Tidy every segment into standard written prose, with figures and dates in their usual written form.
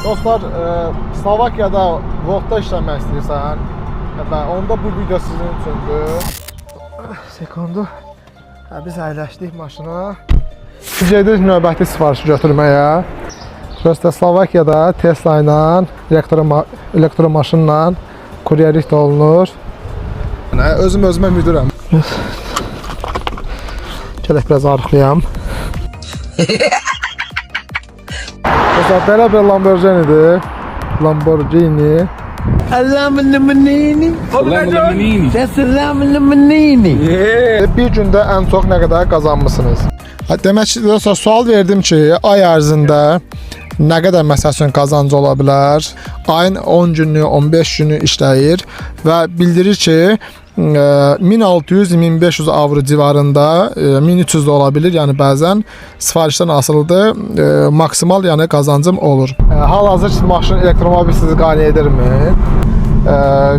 Dostlar, Slovakiyada Voltda işləmək istəyirsən və onda bu video sizin üçündür. Sekundu. Biz əyləşdik maşına. Gedirik növbəti sifarişi götürməyə. Prosta Slovakiyada Tesla ilə, elektromaşınla kuryerlik də olunur. Özüm özümə müdürəm. Gələk biraz arıqlayam. Dostlar, belə bir Lamborghini'dir. Lamborghini. Lamborghini. That's a Lamborghini. Bir gündə ən çox nə qədər qazanmısınız? Demək ki, dostlar, sual verdim ki, ay ərzində nə qədər məsəl üçün qazancı ola bilər? Ayın 10 günü, 15 günü işləyir və bildirir ki, 1600-1500 avro civarında, 1300 də ola bilir. Yəni bəzən sifarişdən asılıdır, maksimal yəni qazancım olur. Hal-hazır maşın elektromobil sizi qane edirmi?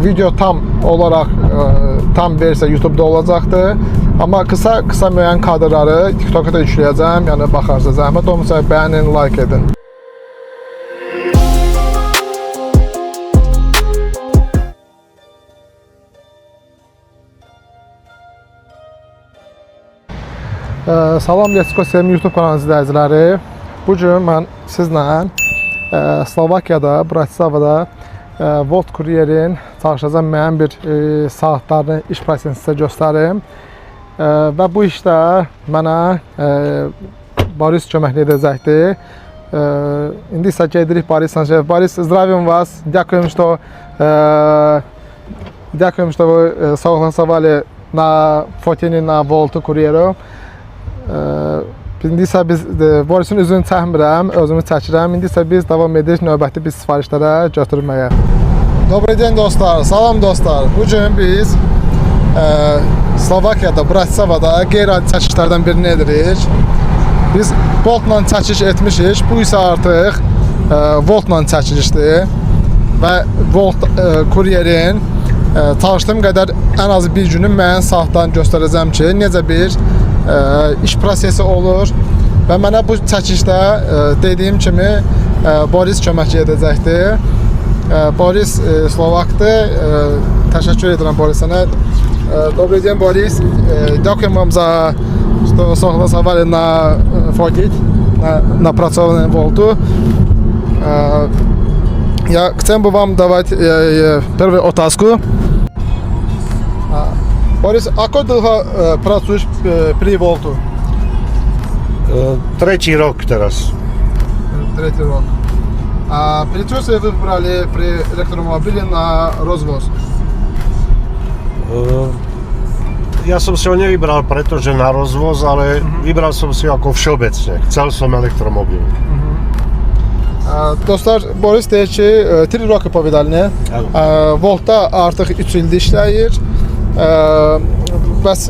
Video tam olaraq tam versiya YouTube-da olacaqdır. Amma qısa müəyyən kadrları TikTok-a da yükləyəcəm. Yəni baxarsınız, zəhmət olmasa bəyənin, like edin. Salam, Letsko Sevim YouTube kanalı izləyiciləri. Bugün mən sizlə Slovakiyada, Bratislavada Volt kuryerin çalışacağım müəyyən bir saatlarını, iş prosesini sizə göstərim. Və bu işdə mənə Boris köməkli edəcəkdir. İndi isə gedirik Boris'la. Boris, zdravím vás. Ďakujem, что вы согласовали на fotini na Voltu kuryeru. İndi isə biz Boris'in üzünü çəkmirəm, özümü çəkirəm. İndi isə biz davam edirik növbəti bir sifarişlərə götürməyə. Добрый день dostlar, salam dostlar. Bugün biz Slovakiyada, Bratislavada qeyri-adi çəkişlərdən birini edirik. Biz Voltla çəkiş etmişik. Bu isə artıq Voltla çəkilişdir. Və Volt kuryerin çalışdığım qədər ən az bir günün müəyyən saatdan göstərəcəm ki, necə bir iş prosesi olur və mənə bu çəkişdə dediyim kimi Boris kömək edəcəkdir. Boris Slovakdır. Təşəkkür edirəm Boris sənə. Dobry dzień, Boris. Dziękuję wam za to, co głosowali na fotit, na pracownię Voltu. Ja chcę wam dawać pierwszą otázku. Boris, ako dlho pracuješ pri Voltu? Tretí rok teraz. Tretí rok. A prečo ste vybrali pri elektromobili na rozvoz? Ja som si ho nevybral pretože na rozvoz, ale vybral som si ho ako všeobecne. Chcel som elektromobil. Dostlar, Boris deyir ki, 3 roky povedal, ne? Voltda artıq 3 ildir işləyir. Bəs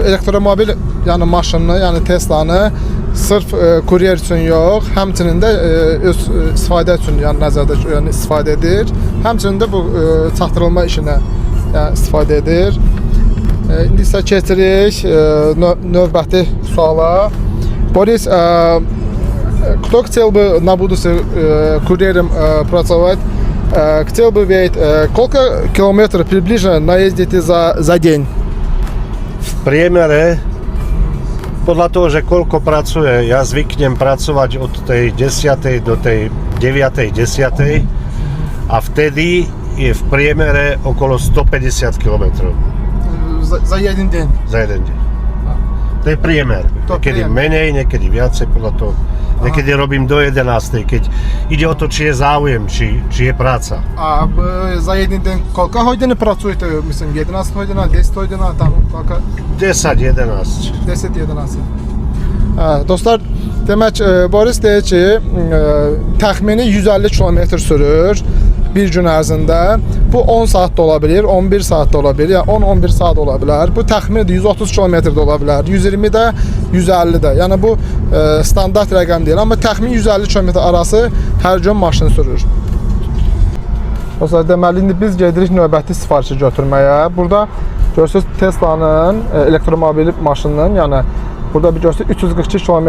elektromobil, yəni maşını, yəni Teslanı sırf kuryer üçün yox, həmçinin də öz istifadə üçün, yəni nəzərdə istifadə edir. Həmçinin də bu çatdırılma işinə istifadə edir. İndi isə keçirik növbəti suala. Boris, кто хотел бы на будущее курьером pracować? Хотел бы ведь сколько километров приблизительно наездите за день? V priemere, podľa toho, že koľko pracuje, ja zvyknem pracovať od tej 10. do tej 9. 10. a vtedy je v priemere okolo 150 km. Za jeden deň? Za jeden deň. To je priemer. Niekedy menej, niekedy viacej, podľa toho. Niekedy robím do 11. Keď ide o to, či je záujem, či je práca. A za jeden deň koľko hodiny pracujete? Myslím 11 hodina, 10 hodina, tam koľko? 10, 11. 10, 11. Dostlar, demək Boris deyir ki, təxmini 150 km sürür bir gün ərzində. Bu 10 saat da ola bilir, 11 saat da ola bilir, yəni 10-11 saat ola bilər. Bu təxmini 130 km də ola bilər, 120 də, 150 də. Yəni bu standart rəqəm deyil, amma təxmin 150 km arası hər gün maşın sürür. Dostlar, deməli indi biz gedirik növbəti sifarişi götürməyə. Burada görürsünüz Tesla'nın elektromobil maşınının, yəni burada bir görürsünüz 342 km.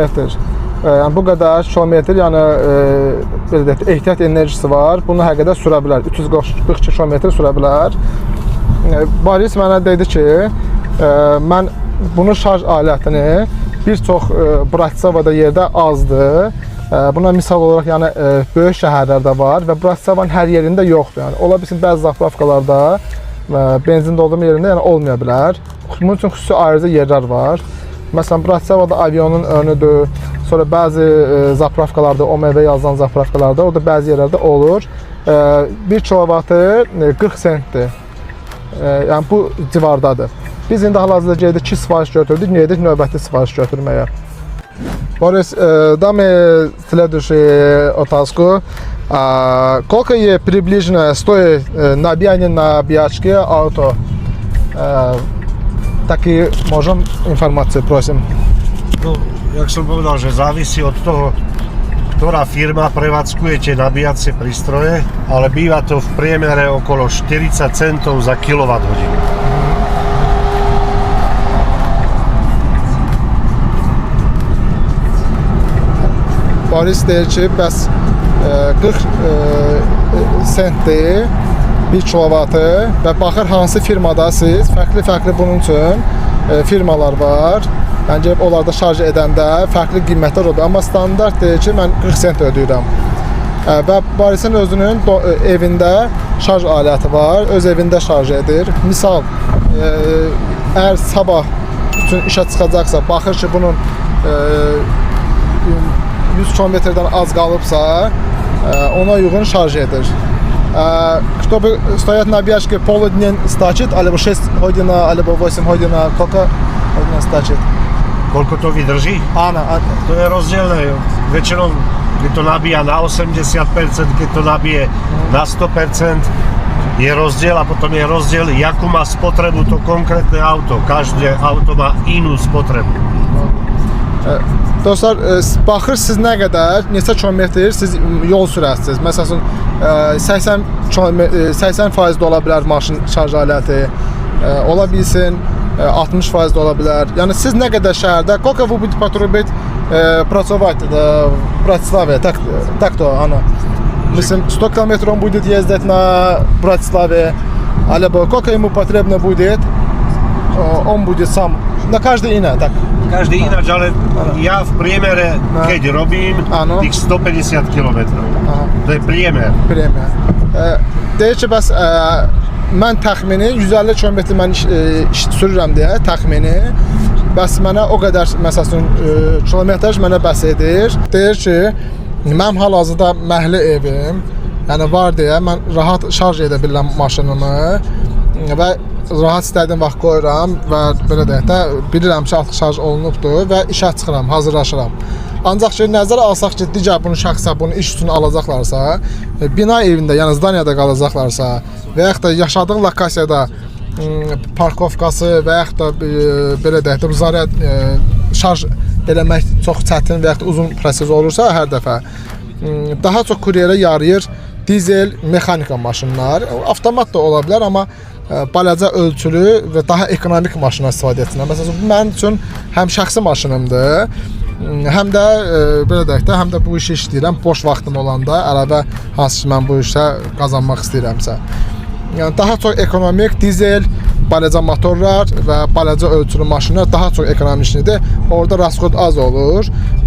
Yəni bu qədər kilometr, yəni belə deyək, ehtiyat enerjisi var. Bunu həqiqətən sürə bilər. 342 kilometr sürə bilər. Boris mənə dedi ki, mən bunun şarj alətini bir çox Bratislavada yerdə azdır. Buna misal olaraq yəni böyük şəhərlərdə var və Bratislavanın hər yerində yoxdur. Yəni ola bilsin bəzi zapravkalarda benzin doldurma yerində yəni olmaya bilər. Bunun üçün xüsusi ayrıca yerlər var. Məsələn, Bratislavada avionyonun önüdür. Sonra bəzi zapravkalarda, OMV yazılan zapravkalarda, orada bəzi yerlərdə olur. 1 kilovatı 40 sentdir. Yəni bu civardadır. Biz indi hal-hazırda gedib 2 sifariş götürdük, yedik növbəti sifariş götürməyə. Boris, damy следующую отазку. Сколько приблизительно стоит набивание на биячке auto? Taky можем информацию просим. No, jak som povedal, že závisí od toho, ktorá firma prevádzkuje tie nabíjacie prístroje, ale býva to v priemere okolo 40 centov za kWh. Boris deyir ki, bəs 40 sentdir 1 kilovatı və baxır hansı firmadasınız, fərqli bunun üçün firmalar var. Yəni gəlib onlarda şarj edəndə fərqli qiymətlər olur, amma standart deyir ki, mən 40 sent ödəyirəm. Və Borisin özünün evində şarj aləti var, öz evində şarj edir. Misal, əgər sabah üçün işə çıxacaqsa, baxır ki, bunun 100 kilometrdən az qalıbsa, ona uyğun şarj edir. Чтобы стоять на бяшке полдня стачит, alebo 6 hodin, alebo 8 hodin, koľko hodin stačí? Koľko to vydrží? Áno. To je rozdielne. Väčšinou, keď to nabíja na 80%, keď to nabije na 100%, je rozdiel a potom je rozdiel, jakú má spotrebu to konkrétne auto. Každé auto má inú spotrebu. Dostlar, baxır siz nə qədər, neçə kilometr siz yol sürəsiniz. Məsələn, 80% da ola bilər maşın şarj aləti, ola bilsin 60% da ola bilər. Yəni siz nə qədər şəhərdə, koľko вы будете потребовать pracować в Братиславе, так то оно. Myslím, 100 km он будет ездить на Братиславе, alebo koľko ему потребно будет, on bude sám. Na každý iné, tak. Každý ináč, ale ja v priemere, keď robím, tých 150 km. To je priemer. Deyir ki, bəs mən təxmini 150 km mən sürürəm deyə, təxmini. Bəs mənə o qədər, məsələn, kilometraj mənə bəs edir. Deyir ki, mənim hal-hazırda məhli evim, yəni var deyə, mən rahat şarj edə bilirəm maşınımı və rahat istədiyim vaxt qoyuram və belə deyək də, bilirəm ki, artıq şarj olunubdur və işə çıxıram, hazırlaşıram. Ancaq ki, nəzərə alsaq ki, digər bunu şəxsə, bunu iş üçün alacaqlarsa, bina evində, yəni zdaniyada qalacaqlarsa və yaxud da yaşadığı lokasiyada parkovkası və yaxud da belə deyək də, zarət şarj eləmək çox çətin və yaxud da uzun proses olursa hər dəfə, daha çox kuryerə yarayır dizel, mexanika maşınlar. Avtomat da ola bilər, amma balaca ölçülü və daha ekonomik maşına istifadə etsinlər. Məsələn, bu mənim üçün həm şəxsi maşınımdır, həm də belə deyək də, həm də bu işi işləyirəm boş vaxtım olanda, əlavə hansı ki mən bu işə qazanmaq istəyirəmsə. Yəni daha çox ekonomik dizel, balaca motorlar və balaca ölçülü maşınlar daha çox ekonomiklidir. Orada rasxod az olur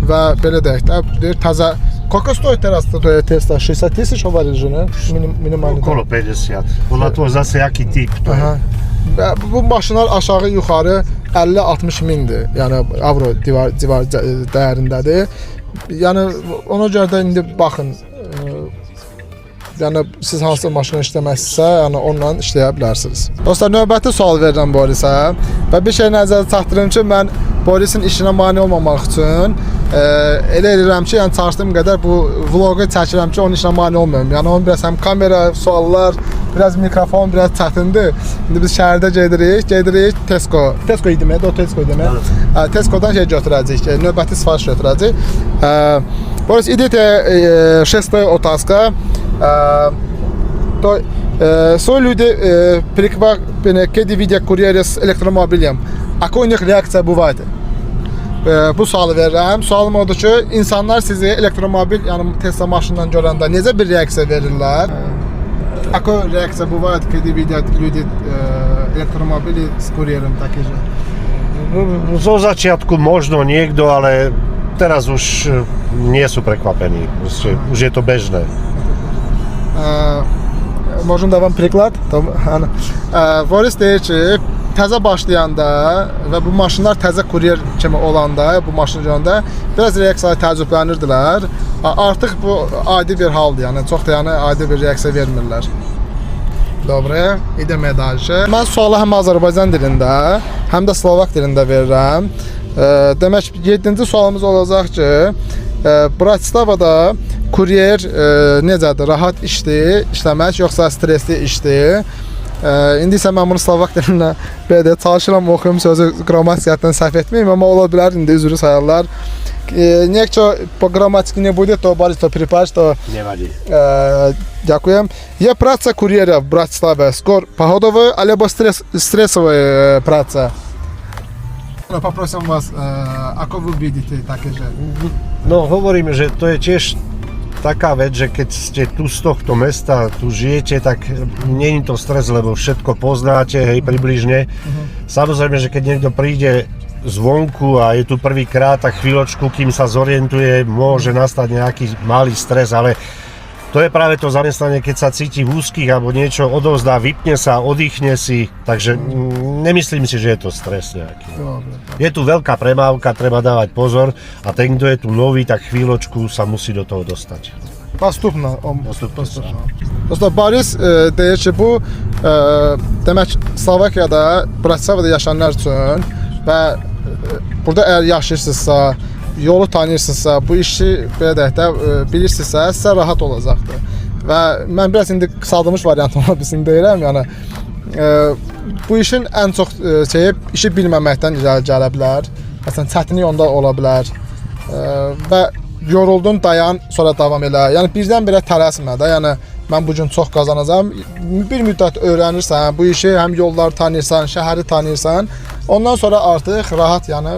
və belə deyək də, deyir təzə. Koľko stojí teraz toto je Tesla? 60 000 ovarížené? Minimálne. Okolo 50. Podľa toho zase jaký typ to je. Bu maşınlar aşağı yuxarı 50-60 mindir. Yəni avro civar dəyərindədir. Yəni ona görə də indi baxın, yəni siz hansı maşını işləməksə, yəni onunla işləyə bilərsiniz. Dostlar, növbəti sual verirəm Borisə və bir şey nəzərdə çatdırım ki, mən Borisin işinə mane olmamaq üçün elə edirəm ki, yəni çalışdığım qədər bu vlogu çəkirəm ki, onun işinə mane olmayım. Yəni onun biraz həm kamera, suallar, biraz mikrofon biraz çətindir. İndi biz şəhərdə gedirik Tesco. Tesco idi mi? O Tesco idi mi? Tesco'dan şey götürəcəyik, növbəti sifariş götürəcəyik. Boris, idite 6 otázka. То są ludzie kiedy widzą kuriery z elektromobilem, jaka u nich reakcja bywa? bu sualı verirəm. Sualım odur ki, insanlar sizi elektromobil, yəni Tesla maşından görəndə necə bir reaksiya verirlər? Какой реакция бывает, когда видят люди электромобили с курьером такие же? Zo začiatku možno niekto, ale teraz už nie sú prekvapení. Proste, už je to bežné. Можем давам приклад. Boris deyir ki, təzə başlayanda və bu maşınlar təzə kuryer kimi olanda, bu maşını görəndə biraz reaksiyaya təəccüblənirdilər. Artıq bu adi bir haldır, yəni çox da yəni adi bir reaksiya vermirlər. Dobre, ideme dalше. Mən sualı həm Azərbaycan dilində, həm də Slovak dilində verirəm. Demək, 7-ci sualımız olacaq ki, Bratislavada kuryer necədir? Rahat işdir, işləmək, yoxsa stresli işdir? İndi isə mən bunu Slovak dilində belə çalışıram, oxuyum, sözü qrammatikasından səhv etməyim, amma ola bilər, indi üzrü sayarlar. Niekto po grammatyce nie bude, to bardziej to przypaść, to Nevadí. dziękuję. Je praca kuriera w Bratisławie skôr pohodowa albo stresowa praca? No poproszę was, ako wy widzicie takie rzeczy? No hovorím, že to je tiež taká vec, že keď ste tu z tohto mesta, tu žijete, tak nie je to stres, lebo všetko poznáte, hej, približne. Samozrejme, že keď niekto príde zvonku a je tu prvýkrát, tak chvíľočku, kým sa zorientuje, môže nastať nejaký malý stres, ale to je práve to zamestnanie, keď sa cíti v úzkých alebo niečo odovzdá, vypne sa, oddychne si, takže nemyslím si, že je to stres nejaký. Je tu veľká premávka, treba dávať pozor a ten, kto je tu nový, tak chvíľočku sa musí do toho dostať. Postupno. Postupno. Dostlar, Boris deyir ki, bu demək Slovakiyada, Bratislavada yaşayanlar üçün və burada əgər yaşayırsınızsa, yolu tanıyırsınızsa, bu işi belə deyək də bilirsinizsə, sizə rahat olacaqdır. Və mən biraz indi qısaldılmış variant ola bilsin deyirəm, yəni bu işin ən çox şeyi işi bilməməkdən gələ bilər. Məsələn, çətinlik onda ola bilər. Və yoruldun, dayan, sonra davam elə. Yəni birdən-birə tələsmə də. Yəni mən bu gün çox qazanacağam. Bir müddət öyrənirsən, bu işi həm yolları tanıyırsan, şəhəri tanıyırsan, ondan sonra artıq rahat, yəni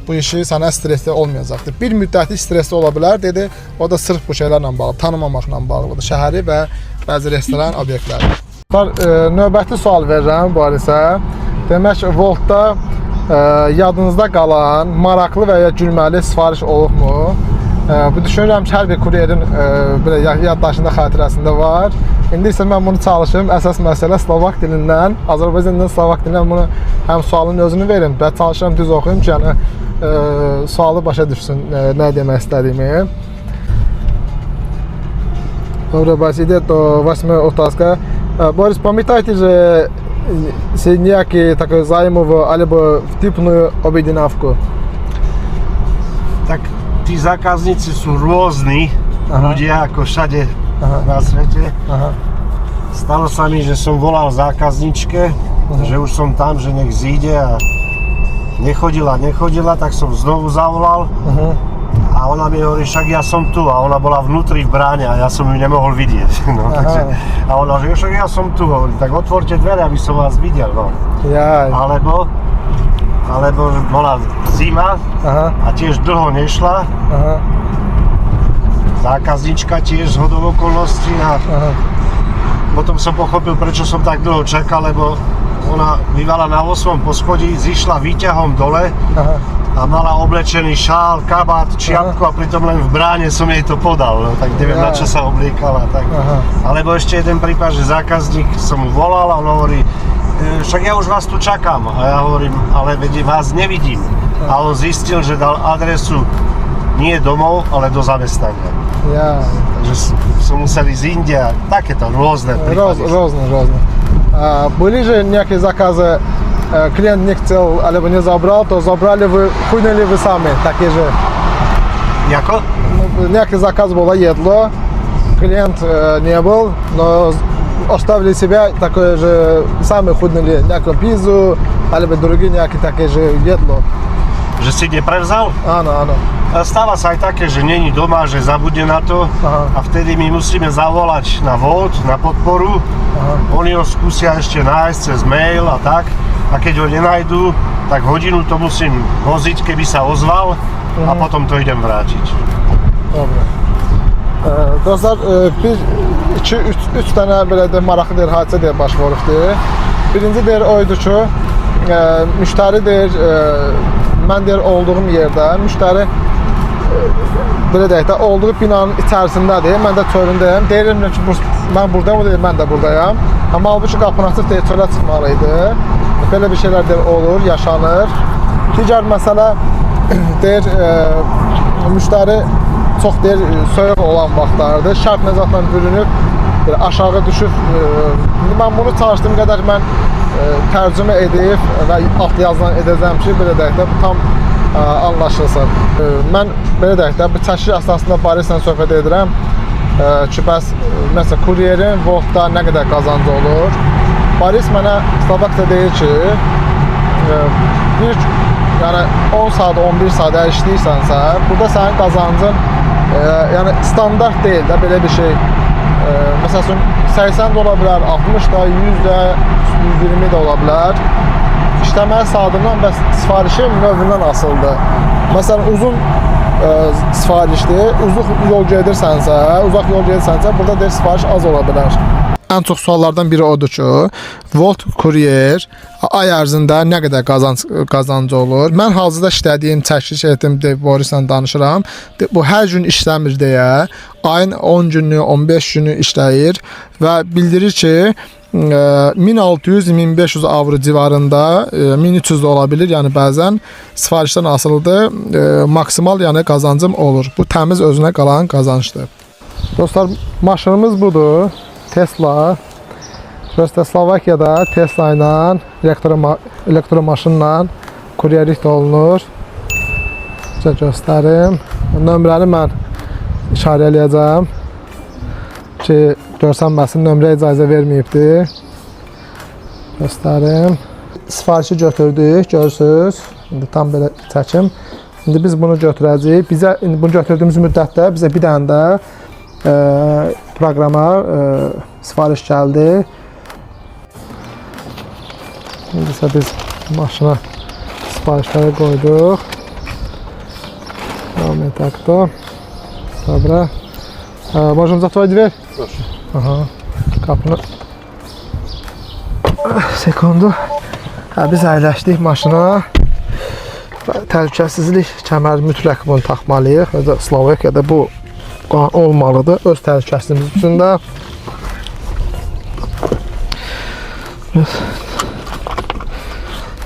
bu işi sənə stresli olmayacaqdır. Bir müddətli stresli ola bilər, dedi. O da sırf bu şeylərlə bağlı, tanımamaqla bağlıdır. Şəhəri və bəzi restoran obyektləri. Növbəti sual verirəm Borisə. Demək, Voltda yadınızda qalan maraqlı və ya gülməli sifariş olubmu? Bu düşünürəm ki, hər bir kuryerin yaddaşında, xatirəsində var. İndi isə mən bunu çalışım. Əsas məsələ Slovak dilindən, Azərbaycan dilindən Slovak dilindən bunu həm sualın özünü verim və çalışıram düz oxuyum ki, yəni sualı başa düşsün, nə demək istədiyimi. Dobra, idę do 8 otázka. Борис, pamiętajcie, że się niejaki taką zajmowo albo wtipną objednawkę. Tak tí zákazníci sú rôzni ľudia, ako všade na svete. Stalo sa mi, že som volal zákazničke, že už som tam, že nech zíde a nechodila, tak som znovu zavolal a ona mi hovorí, však ja som tu a ona bola vnútri v bráne a ja som ju nemohol vidieť. No, takže, a ona hovorí, však ja som tu, hovorí, tak otvorte dvere, aby som vás videl. No. Alebo bola zima a tiež dlho nešla. Zákaznička tiež zhodou okolností a potom som pochopil, prečo som tak dlho čakal, lebo ona bývala na 8. poschodí, zišla výťahom dole a mala oblečený šál, kabát, čiapku a pritom len v bráne som jej to podal, no, tak neviem, na čo sa obliekala. Tak. Alebo ešte jeden prípad, že zákazník som mu volal a on hovorí, však ja už vás tu čakám. A ja hovorím, ale vás nevidím. A on zistil, že dal adresu nie domov, ale do zamestnania. Takže som musel ísť India, takéto rôzne prípady. Rôzne. Byli, že nejaké zákazy klient nie chcel alebo nezabral, to zabrali wy, wpłynęli wy sami, takie, że... Jako? Nejaký zákaz bolo jedlo, klient nie był, no ostavili себя такое, že sami chudnili nejakú pizzu, alebo druhý nejaké také, že jedlo. Že si neprevzal? Áno. Stáva sa aj také, že není doma, že zabudne na to a vtedy my musíme zavolať na Volt, na podporu. Oni ho skúsia ešte nájsť cez mail a tak. a keď ho nenajdu, tak hodinu to musím voziť, keby sa ozval a potom to idem vrátiť. Dobra. Dostlar, bir, iki, üç tane belə də maraqlı deyir, hadisə deyə baş veribdi. Birinci deyir oydu ki, müştəri deyir, mən deyir olduğum yerdə, müştəri belə deyək də, olduğu binanın içərisindədir, mən də çölündəyəm. Deyirəm ki, mən buradayım, o deyir, mən də buradayam. Amma halbuki qapını açıb deyir, çölə çıxmalıydı. Belə bir şeylər deyir, olur, yaşanır. Digər məsələ deyir, müştəri çox deyir, soyuq olan vaxtlardır. Şərq nəzatla bürünüb, aşağı düşüb. Mən bunu çalışdığım qədər mən tərcümə edib və alt yazılan edəcəm ki, belə deyək də, bu tam anlaşılsın. Mən belə deyək də, bu çəkiş əsasında Borislə söhbət edirəm ki, bəs məsələn, kuryerin Voltda nə qədər qazancı olur? Boris mənə Slovakda deyir ki, yəni 10 saat, 11 saat əgər işləyirsənsə, burada sənin qazancın yəni standart deyil də, belə bir şey. Məsəl üçün 80 də ola bilər, 60 da, 100 də, 120 də ola bilər. İşləməyə saatından və sifarişin növündən asılıdır. Məsələn, uzun sifarişdir, uzaq yol gedirsənsə, burada deyir, sifariş az ola bilər. Ən çox suallardan biri odur ki, Volt kuryer ay ərzində nə qədər qazancı olur? Mən hazırda işlədiyim, çəkiliş etdiyim Borislə danışıram. Bu hər gün işləmir deyə, ayın 10 günü, 15 günü işləyir və bildirir ki, 1600-1500 avro civarında, 1300 də ola bilir, yəni bəzən sifarişdən asılıdır, maksimal yəni qazancım olur. Bu təmiz özünə qalan qazancdır. Dostlar, maşınımız budur. Tesla. Şurası Slovakiyada Tesla ilə, elektromaşınla kuryerlik də olunur. Sizə göstərim. Nömrəni mən işarə eləyəcəm ki, görsənməsin, nömrə icazə verməyibdir. Göstərim. Sifarişi götürdük, görürsünüz. İndi tam belə çəkim. İndi biz bunu götürəcəyik. İndi bunu götürdüyümüz müddətdə bizə bir dənə də proqrama sifariş gəldi. İndi isə biz maşına sifarişləri qoyduq. Tak to. Dobra. Możemy zatworzyć drzwi? Proszę. Aha. Kapını. Sekundu. Biz əyləşdik maşına. Təhlükəsizlik kəməri mütləq bunu taxmalıyıq. Slovakiyada bu olmalıdır öz təhlükəsizliyimiz üçün də.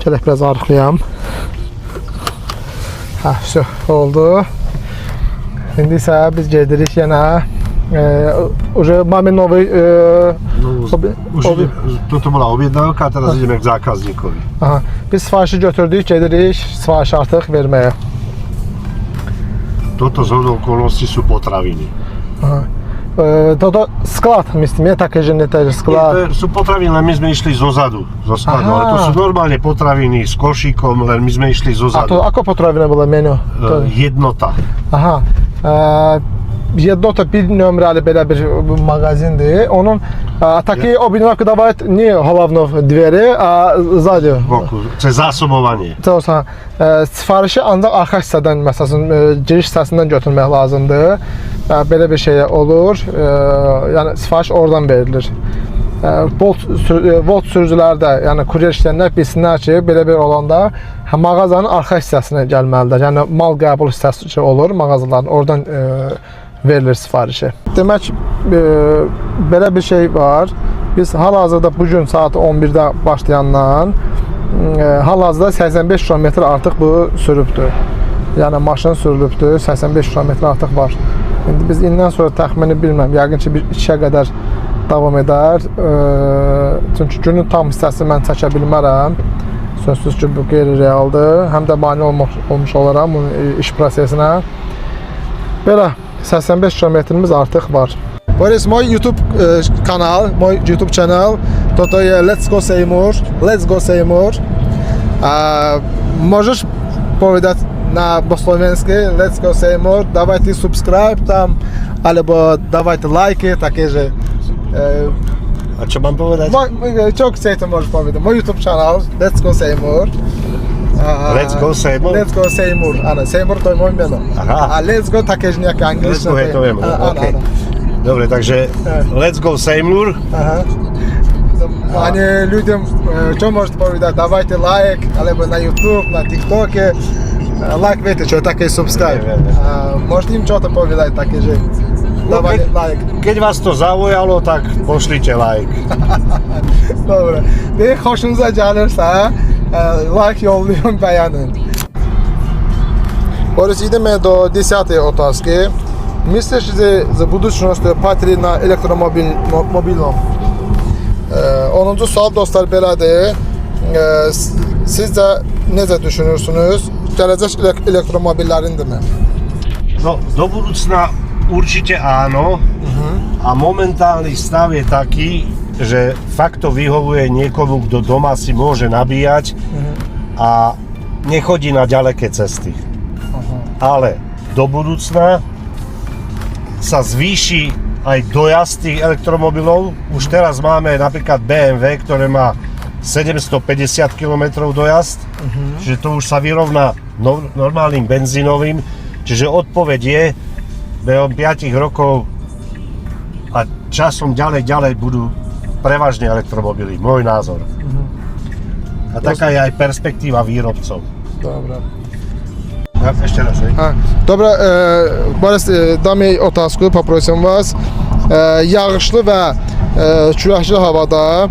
Gələk biraz arıqlayam. Все, oldu. İndi isə biz gedirik yenə. Уже mamy nowy... To była objednawka, a teraz idziemy k zákazníkovi. Aha, biz sifarişi götürdük, gedirik sifarişi artıq verməyə. Toto zhodou okolností sú potraviny. Aha. Toto sklad, myslím, je také, že nie to je sklad. Nie, to sú potraviny, len my sme išli zozadu, zo skladu, ale to sú normálne potraviny s košíkom, len my sme išli zozadu. A to ako potravina bylo menu? Jednota. Aha. Jednota bir nömrəli belə bir magazindir. Onun taki objednawka dawać nie hlavno w dvery, a zadi. To je zásobovanie. Olsa, sifarişi ancaq arxa hissədən, məsələn, giriş hissəsindən götürmək lazımdır. Belə bir şey olur. Yəni sifariş oradan verilir. Volt sürücüləri də, yəni kuryer işləyənlər bilsinlər ki, belə bir olanda mağazanın arxa hissəsinə gəlməlidir. Yəni mal qəbul hissəsi olur mağazaların, oradan verilir sifarişi. Demək, belə bir şey var. Biz hal-hazırda bugün saat 11-də başlayandan hal-hazırda 85 km artıq bu sürübdür. Yəni maşın sürülübdür, 85 km artıq var. İndi biz indən sonra təxmini bilməm, yəqin ki 2-yə qədər davam edər. Çünki günün tam hissəsi mən çəkə bilmərəm. Sözsüz ki, bu qeyri-realdır. Həm də mane olmuş olaram bunun iş prosesinə. Belə 85 kilometrimiz artıq var. Boris, mój YouTube kanał, mój YouTube channel to jest Let's Go Seymour. Let's Go Seymour. Możesz powiedzieć po słowensku Let's Go Seymour. Dawajcie subscribe tam, albo dawajcie lajki, takie, że A čo mám povedať? Čo chcete, môžeš povedať. Môj YouTube kanál, Let's Go Seymour. Let's Go Seymour? Let's Go Seymour, áno, Seymour to je môj meno. Aha. A Let's Go také nejaké angličné. Let's Go je to viem, okay. Dobre, takže Let's Go Seymour. Aha. Ani ľuďom, čo môžete povedať, dávajte like, alebo na YouTube, na TikToke. Like, viete čo, také subscribe. Môžete im čo to povedať, také, že dávajte like. Keď vás to zaujalo, tak pošlite like. Dobre. De hoşunuza gəlirsə, like yollayın, beğenin. Boris, ideme do 10-й otázky. Myslíš, že z budúcnosti patrí na elektromobilnom? 10-cu sual dostlar belədir. Sizcə necə düşünürsünüz? Gələcək elektromobillərindirmi? No, do budúcna určite áno. A momentálny stav je taký, že fakt to vyhovuje niekomu, kto doma si môže nabíjať a nechodí na ďaleké cesty. Ale do budúcna sa zvýši aj dojazd tých elektromobilov. Už teraz máme napríklad BMW, ktoré má 750 km dojazd, čiže to už sa vyrovná normálnym benzínovým. Čiže odpoveď je, behom 5 rokov a časom ďalej budú prevažne elektromobily, môj názor. A taká je aj perspektíva výrobcov. Dobre. Ja, ešte raz, hej. Dobre, Boris, dám jej otázku, poprosím vás. Yağışlı və küləkli havada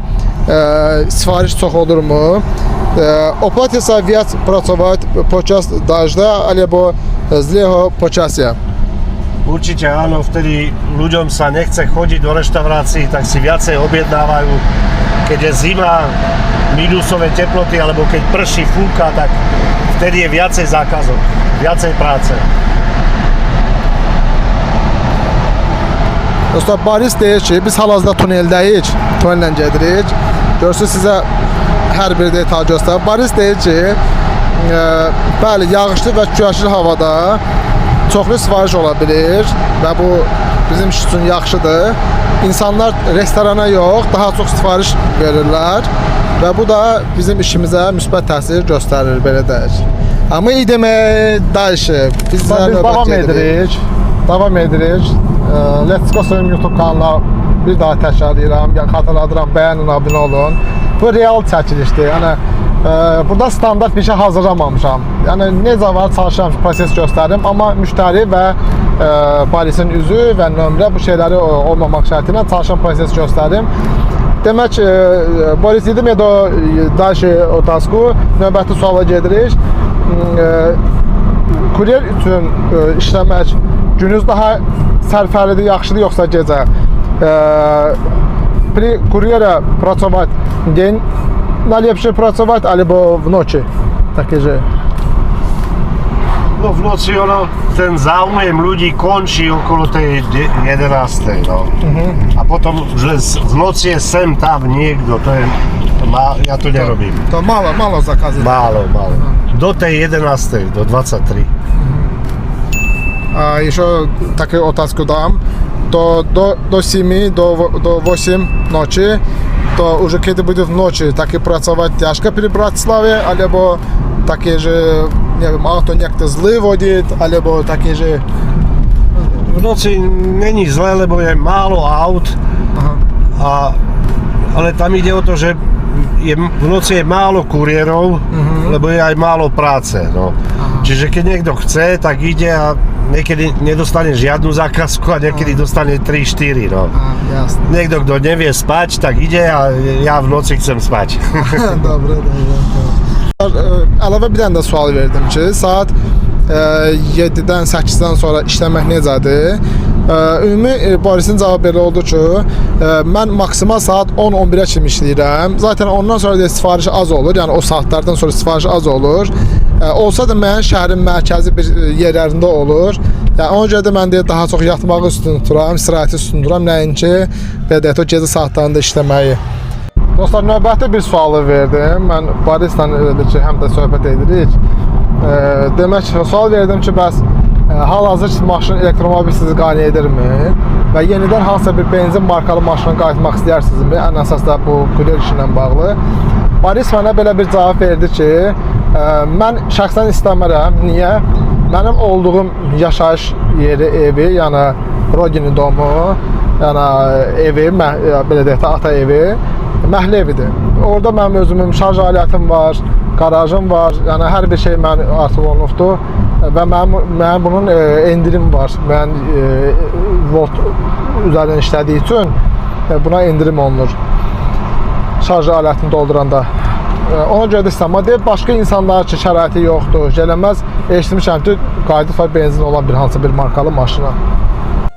sifariş çox olurmu? Opłaca się więcej pracować podczas dažďa alebo zlého počasia? Určite áno, vtedy ľuďom sa nechce chodiť do reštaurácií, tak si viacej objednávajú. Keď je zima, minusové teploty, alebo keď prší, fúka, tak vtedy je viacej zákazov, viacej práce. Dostlar, Boris deyir ki, biz hal-hazırda tuneldəyik, tunellə gedirik. Görürsünüz, sizə hər bir detal göstərir. Boris deyir ki, bəli, yağışlı və küləkli havada çoxlu sifariş ola bilir və bu bizim iş üçün yaxşıdır. İnsanlar restorana yox, daha çox sifariş verirlər və bu da bizim işimizə müsbət təsir göstərir, belə deyək. Amma ideme dayışı, biz davam edirik. Let's Go Seymour YouTube kanalına bir daha təkrar edirəm, xatırladıram, bəyənin, abunə olun. Bu real çəkilişdir. Yəni burada standart bir şey hazırlamamışam. Yəni necə var çalışıram ki, proses göstərim, amma müştəri və Borisin üzü və nömrə bu şeyləri olmamaq şərti ilə çalışıram proses göstərim. Demək, Boris, ideme do další otázku. Növbəti suala gedirik. Kuryer üçün işləmək gününüz daha sərfəlidir, yaxşıdır yoxsa gecə? При курьера pracować dzień najlepszy pracować albo w nocy? Takie, że No v noci ten záujem ľudí končí okolo tej 11. No. A potom, že v noci je sem tam niekto, to je, ja to nerobím. to mało zakazy. Málo. Do tej 11. do 23. A jeszcze taką otázku dam. To do 7, do 8 nocy, to już kiedy będzie w nocy, takie pracować ciężko przy Bratysławie, albo takie, że nie wiem, auto niekto zły wodzić, albo takie, że V noci není zle, lebo je málo aut, ale tam ide o to, že v noci je málo kuriérov, lebo je aj málo práce. No. Čiže keď niekto chce, tak ide a niekedy nedostane žiadnu zákazku a niekedy dostane 3-4. No. jasne. Niekto, kto nevie spať, tak ide a ja v noci chcem spať. Dobre. Əlavə bir dənə də sual verdim ki, saat 7-dən 8-dən sonra işləmək necədir? Ümumi Borisin cavabı belə oldu ki, mən maksimal saat 10-11-ə kimi işləyirəm. Zaten ondan sonra da sifariş az olur, yəni o saatlərdən sonra sifariş az olur. Olsa da mən şəhərin mərkəzi bir yerlərində olur. Yəni ona görə də mən daha çox yatmağı üstün tuturam, istirahəti üstün tuturam, nəinki belə deyək, o gecə saatlarında işləməyi. Dostlar, növbəti bir sualı verdim. Mən Borislə həm də söhbət edirik. Demək, sual verdim ki, bəs hal-hazır maşın, elektromobil sizi qane edirmi? və yenidən hansısa bir benzin markalı maşına qayıtmaq istəyərsinizmi? Ən əsas da bu kuryer işi ilə bağlı. Boris mənə belə bir cavab verdi ki, mən şəxsən istəmirəm. Niyə? Mənim olduğum yaşayış yeri, evi, yəni Rodini domu, yəni evi, belə deyək də ata evi, məhəllə evidir. Orada mənim özümün şarj alətim var, garajım var, yəni hər bir şey mən artıq olunubdur və mənim bunun endirim var. Mən volt üzərindən işlədiyi üçün buna endirim olunur. Şarj alətini dolduranda. Ona görə də istəmə deyib, başqa insanlar ki, şəraiti yoxdur, gəlməz, eşitmişəm ki, qayıdıb var benzin olan bir hansı bir markalı maşına.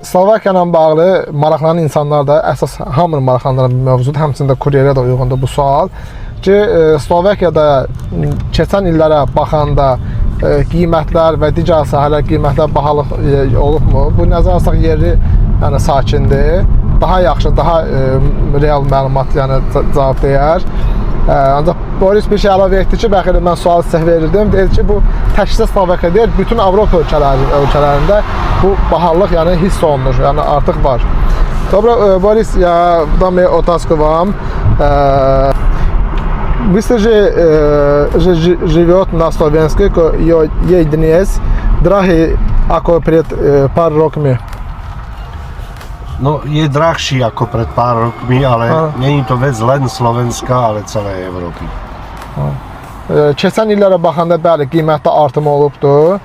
Slovakiya ilə bağlı maraqlanan insanlar da əsas hamını maraqlandıran bir mövzudur, həmçində kuryerə də uyğundur bu sual ki, Slovakiyada keçən illərə baxanda qiymətlər və digər sahələr qiymətlər bahalıq olubmu? Bu nəzərə alsaq yerli yəni sakindir, daha yaxşı, daha real məlumat yəni cavab deyər. Ancaq Boris bir şey əlavə etdi ki, bəxir mən sualı sizə verirdim. Dedi ki, bu təkcə Slovakiya deyil, bütün Avropa ölkələrində bu bahalıq yəni hiss olunur, yəni artıq var. Dobra, Boris, ja dam je otázku vám. Myslíte, že život na Slovensku je dnes drahý ako pred pár rokmi? No, je drahší ako pred pár rokmi, ale není to vec len Slovenska, ale celej Európy. Keçən illərə baxanda bəli, qiymətdə artım olubdur.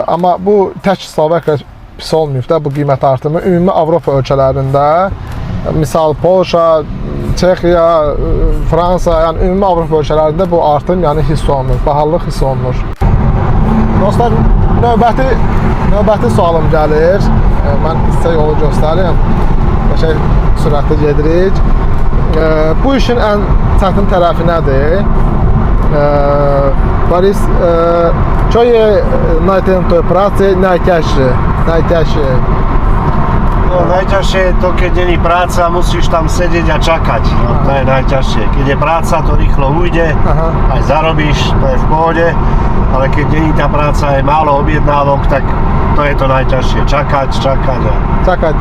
Amma bu tək Slovakiya pis olmayıb da bu qiymət artımı. Ümumi Avropa ölkələrində, misal Polşa, Çexiya, Fransa, yəni ümumi Avropa ölkələrində bu artım yəni hiss olunur, bahalılıq hiss olunur. Dostlar, növbəti sualım gəlir. Mən sizə yolu göstərim. Sürətli gedirik. Bu işin ən çətin tərəfi nədir? Boris, co je na tejto pracy najťažšie? No, najťažšie je to, keď není práca, musíš tam sedieť a čakať. No, to je najťažšie. Keď je práca, to rýchlo ujde, aj zarobíš, to je v pohode, ale keď není tá práca, je málo objednávok, tak to je to najťažšie. Čakať. Çakać.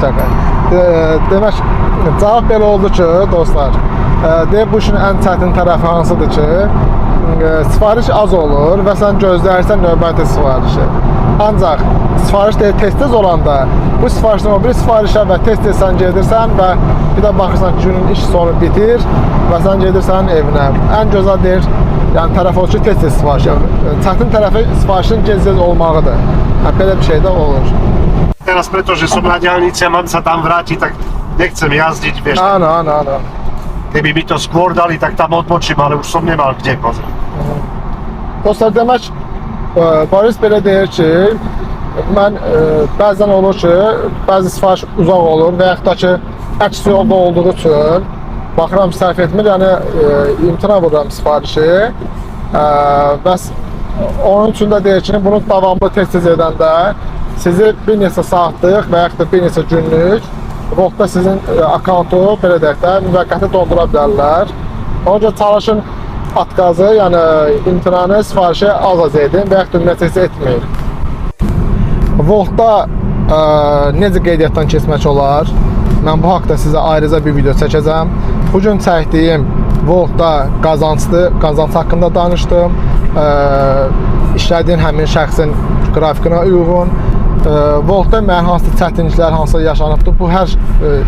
Demək, cavab belə oldu ki, dostlar, bu işin ən çətin tərəfi hansıdır ki, sifariş az olur və sən gözləyirsən növbəti sifarişi. Ancaq sifariş tez-tez olanda bu sifarişdən o bir sifarişə və tez-tez sən gedirsən və bir də baxırsan ki, günün iş sonu bitir və sən gedirsən evinə. Ən gözəl deyir, yəni tərəf olur ki, tez-tez sifariş. Çətin tərəfi sifarişin gec-gec olmağıdır. Belə bir şey də olur. Teraz pretože som na diaľnici a mám sa tam vrátiť, tak nechcem jazdiť, vieš. Áno. Keby mi to skôr dali, tak tam odpočím, ale už som nemal kde pozrieť. Dostlar, demək, Boris belə deyir ki, mən bəzən olur ki, bəzi sifariş uzaq olur və yaxud da ki, əks yolda olduğu üçün baxıram, sərf etmir, yəni imtina vururam sifarişi və onun üçün də deyir ki, bunu davamlı tez-tez edəndə sizi bir neçə saatlıq və yaxud da bir neçə günlük Voltda sizin akkauntu belə deyək də müvəqqəti doldura bilərlər. Ona görə çalışın atqazı, yəni imtinanı sifarişə az edin və yaxud da ümumiyyətlə etməyin. Voltda necə qeydiyyatdan keçmək olar? Mən bu haqda sizə ayrıca bir video çəkəcəm. Bugün çəkdiyim Voltda qazanc haqqında danışdım. İşlədiyim həmin şəxsin qrafikına uyğun. Voltda mənim hansı çətinliklər, hansı yaşanıbdır, bu hər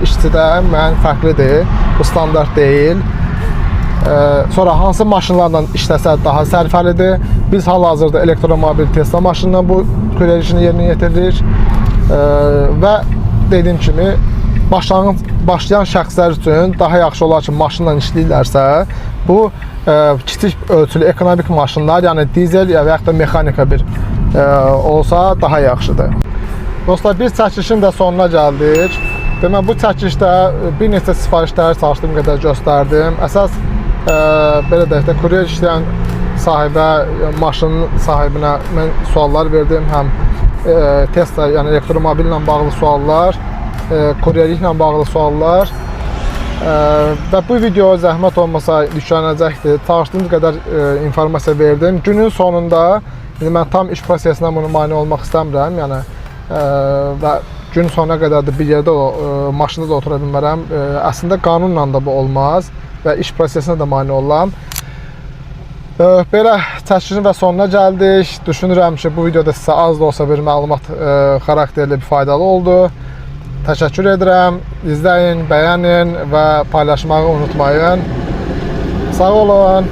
işçidə mənim fərqlidir, bu standart deyil. Sonra hansı maşınlarla işləsə daha sərfəlidir. Biz hal-hazırda elektromobil Tesla maşınla bu kuryer işini yerinə yetiririk. Və dediyim kimi, başlayan şəxslər üçün daha yaxşı olar ki, maşınla işləyirlərsə, bu kiçik ölçülü ekonomik maşınlar, yəni dizel və yaxud da mexanika bir olsa daha yaxşıdır. Dostlar, bir çəkilişin də sonuna gəldik. Demək, bu çəkilişdə bir neçə sifarişləri çalışdığım qədər göstərdim. Əsas belə deyək də, kuryer işləyən sahibə, maşının sahibinə mən suallar verdim. Həm Tesla, yəni elektromobil ilə bağlı suallar, kuryerliklə bağlı suallar. Və bu video zəhmət olmasa yüklənəcəkdir. Çalışdığım qədər informasiya verdim. Günün sonunda mən tam iş prosesinə bunu mane olmaq istəmirəm. Yəni və gün sonuna qədər də bir yerdə maşında da otura bilmərəm. Əslində qanunla da bu olmaz və iş prosesinə də mane olam. Belə çəkilişin və sonuna gəldik. Düşünürəm ki, bu videoda sizə az da olsa bir məlumat xarakterli bir faydalı oldu. Təşəkkür edirəm. İzləyin, bəyənin və paylaşmağı unutmayın. Sağ olun.